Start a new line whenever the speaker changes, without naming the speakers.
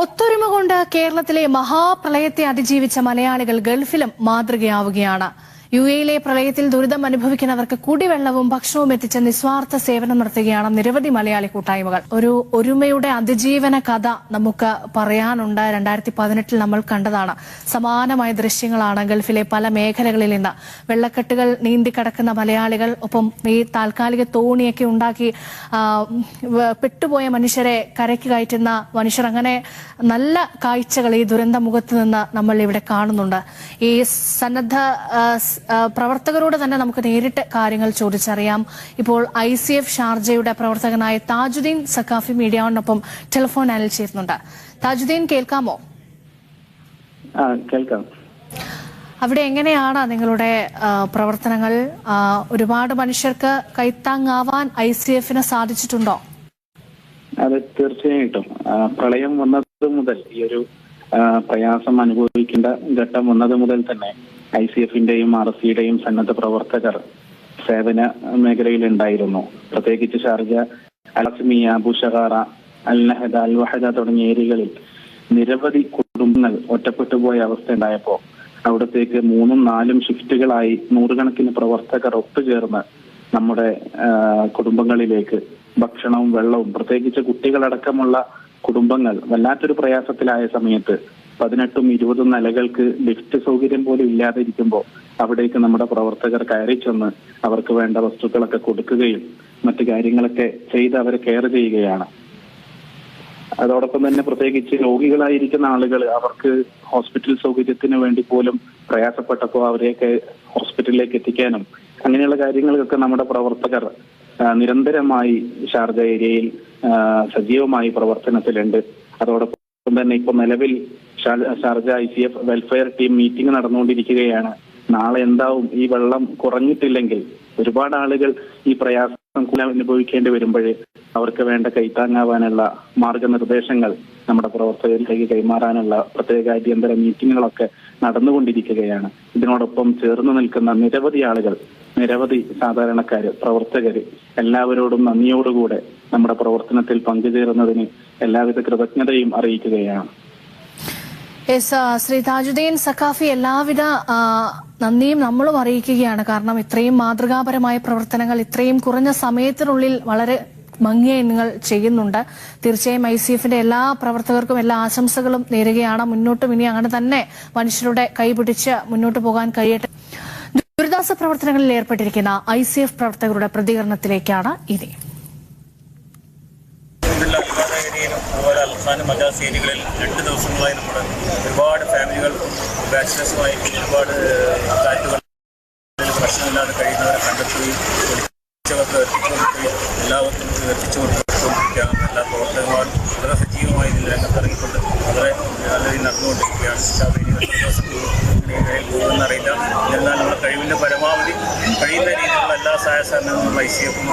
ഒത്തൊരുമ കൊണ്ട് കേരളത്തിലെ മഹാപ്രളയത്തെ അതിജീവിച്ച മലയാളികൾ ഗൾഫിലും മാതൃകയാവുകയാണ്. യുഎയിലെ പ്രളയത്തിൽ ദുരിതം അനുഭവിക്കുന്നവർക്ക് കുടിവെള്ളവും ഭക്ഷണവും എത്തിച്ച് നിസ്വാർത്ഥ സേവനം നടത്തുകയാണ് നിരവധി മലയാളി കൂട്ടായ്മകൾ. ഒരു ഒരുമയുടെ അതിജീവന കഥ നമുക്ക് പറയാനുണ്ട്. 2018 നമ്മൾ കണ്ടതാണ്. സമാനമായ ദൃശ്യങ്ങളാണ് ഗൾഫിലെ പല മേഖലകളിൽ നിന്ന്. വെള്ളക്കെട്ടുകൾ നീന്തിക്കടക്കുന്ന മലയാളികൾ, ഒപ്പം ഈ താൽക്കാലിക തോണിയൊക്കെ ഉണ്ടാക്കി പെട്ടുപോയ മനുഷ്യരെ കരയ്ക്ക് കയറ്റുന്ന മനുഷ്യർ, അങ്ങനെ നല്ല കാഴ്ചകൾ ഈ ദുരന്ത മുഖത്ത് നിന്ന് നമ്മൾ ഇവിടെ കാണുന്നുണ്ട്. ഈ സന്നദ്ധ പ്രവർത്തകരോട് തന്നെ നമുക്ക് നേരിട്ട് കാര്യങ്ങൾ ചോദിച്ചറിയാം. ഇപ്പോൾ ICF ഷാർജയുടെ പ്രവർത്തകനായ താജുദ്ദീൻ സഖാഫി മീഡിയയോടൊപ്പം ടെലിഫോൺ ലൈനിൽ ചേരുന്നുണ്ട്. താജുദ്ദീൻ, കേൾക്കാമോ?
കേൾക്കാം.
അവിടെ എങ്ങനെയാണ് നിങ്ങളുടെ പ്രവർത്തനങ്ങൾ? ഒരുപാട് മനുഷ്യർക്ക് കൈത്താങ്ങാവാൻ ICF-ന് സാധിച്ചിട്ടുണ്ടോ?
അത് തീർച്ചയായിട്ടും. പ്രളയം വന്നത് മുതൽ, ഈ ഒരു പ്രയാസം അനുഭവിക്കേണ്ട ഘട്ടം വന്നത് മുതൽ തന്നെ ICF-ന്റെയും RC-യുടെയും സന്നദ്ധ പ്രവർത്തകർ സേവന മേഖലയിൽ ഉണ്ടായിരുന്നു. പ്രത്യേകിച്ച് ഷാർജ, അൽഅസ്മിയ, ബുഷഗാറ, അൽ നഹദ, അൽ വഹദ തുടങ്ങിയ ഏരിയകളിൽ നിരവധി കുടുംബങ്ങൾ ഒറ്റപ്പെട്ടു പോയ അവസ്ഥ ഉണ്ടായപ്പോൾ അവിടത്തേക്ക് 3ഉം 4ഉം ഷിഫ്റ്റുകളായി നൂറുകണക്കിന് പ്രവർത്തകർ ഒത്തുചേർന്ന് നമ്മുടെ കുടുംബങ്ങളിലേക്ക് ഭക്ഷണവും വെള്ളവും, പ്രത്യേകിച്ച് കുട്ടികളടക്കമുള്ള കുടുംബങ്ങൾ വല്ലാത്തൊരു പ്രയാസത്തിലായ സമയത്ത് 18ഉം 20ഉം നിലകൾക്ക് ലിഫ്റ്റ് സൗകര്യം പോലും ഇല്ലാതെ ഇരിക്കുമ്പോൾ അവിടേക്ക് നമ്മുടെ പ്രവർത്തകർ കയറി ചെന്ന് അവർക്ക് വേണ്ട വസ്തുക്കളൊക്കെ കൊടുക്കുകയും മറ്റു കാര്യങ്ങളൊക്കെ ചെയ്ത് അവരെ കെയർ ചെയ്യുകയാണ്. അതോടൊപ്പം തന്നെ പ്രത്യേകിച്ച് രോഗികളായിരിക്കുന്ന ആളുകൾ, അവർക്ക് ഹോസ്പിറ്റൽ സൗകര്യത്തിന് വേണ്ടി പോലും പ്രയാസപ്പെട്ടപ്പോൾ അവരെയൊക്കെ ഹോസ്പിറ്റലിലേക്ക് എത്തിക്കാനും അങ്ങനെയുള്ള കാര്യങ്ങൾക്കൊക്കെ നമ്മുടെ പ്രവർത്തകർ നിരന്തരമായി ഷാർജ ഏരിയയിൽ സജീവമായി പ്രവർത്തനത്തിലുണ്ട്. അതോടൊപ്പം തന്നെ ഇപ്പൊ നിലവിൽ Sharjah ICF welfare team meeting നടന്നുകൊണ്ടിരിക്കുകയാണ്. നാളെ എന്താവും, ഈ വെള്ളം കുറഞ്ഞിട്ടില്ലെങ്കിൽ ഒരുപാട് ആളുകൾ ഈ പ്രയാസം അനുഭവിക്കേണ്ടി വരുമ്പോൾ അവർക്ക് വേണ്ട കൈത്താങ്ങാവാനുള്ള മാർഗനിർദ്ദേശങ്ങൾ നമ്മുടെ പ്രവർത്തകരിലേക്ക് കൈമാറാനുള്ള പ്രത്യേക അടിയന്തര മീറ്റിങ്ങുകളൊക്കെ നടന്നുകൊണ്ടിരിക്കുകയാണ്. ഇതിനോടൊപ്പം ചേർന്ന് നിൽക്കുന്ന നിരവധി ആളുകൾ, നിരവധി സാധാരണക്കാര്, പ്രവർത്തകര്, എല്ലാവരോടും നന്ദിയോടുകൂടെ നമ്മുടെ പ്രവർത്തനത്തിൽ പങ്കുചേരുന്നതിന് എല്ലാവിധ കൃതജ്ഞതയും അറിയിക്കുകയാണ്.
ശ്രീ താജുദ്ദീൻ സഖാഫി, എല്ലാവിധ നന്ദിയും നമ്മളും അറിയിക്കുകയാണ്. കാരണം ഇത്രയും മാതൃകാപരമായ പ്രവർത്തനങ്ങൾ ഇത്രയും കുറഞ്ഞ സമയത്തിനുള്ളിൽ വളരെ ഭംഗിയായി നിങ്ങൾ ചെയ്യുന്നുണ്ട്. തീർച്ചയായും ICF-ന്റെ എല്ലാ പ്രവർത്തകർക്കും എല്ലാ ആശംസകളും നേരുകയാണ്. മുന്നോട്ടും ഇനി അങ്ങനെ തന്നെ മനുഷ്യരുടെ കൈപിടിച്ച് മുന്നോട്ട് പോകാൻ കഴിയട്ടെ. ദുരിതാശ്വാസ പ്രവർത്തനങ്ങളിൽ ഏർപ്പെട്ടിരിക്കുന്ന ICF പ്രവർത്തകരുടെ പ്രതികരണത്തിലേക്കാണ് ഇനി.
അതുപോലെ അൽഖാൻ മജാസ് ഏരിയകളിൽ 2 ദിവസങ്ങളായി നമ്മൾ ഒരുപാട് ഫാമിലികൾ ബാച്ചിലേഴ്സുമായി ഒരുപാട് ഫ്ലാറ്റുകൾ പ്രശ്നമില്ലാതെ കഴിയുന്നവരെ കണ്ടെത്തുകയും ഒളിച്ചവർക്ക് എത്തിച്ചുകൊടുക്കുകയും എല്ലാവർക്കും എത്തിച്ചു കൊടുത്തുകൊണ്ടിരിക്കുകയാണ്. എല്ലാ പ്രവർത്തകന്മാരും വളരെ സജീവമായി ഇതിൽ രംഗത്തിറങ്ങിക്കൊണ്ട് വളരെ നല്ല രീതിയിൽ നടന്നുകൊണ്ടിരിക്കുകയാണ്. പോകുമെന്നറിയില്ല. എന്നാൽ നമ്മുടെ കഴിവിൻ്റെ പരമാവധി കഴിയുന്ന രീതിയിലുള്ള എല്ലാ സഹായ സഹകരണങ്ങളും ICF-ഉം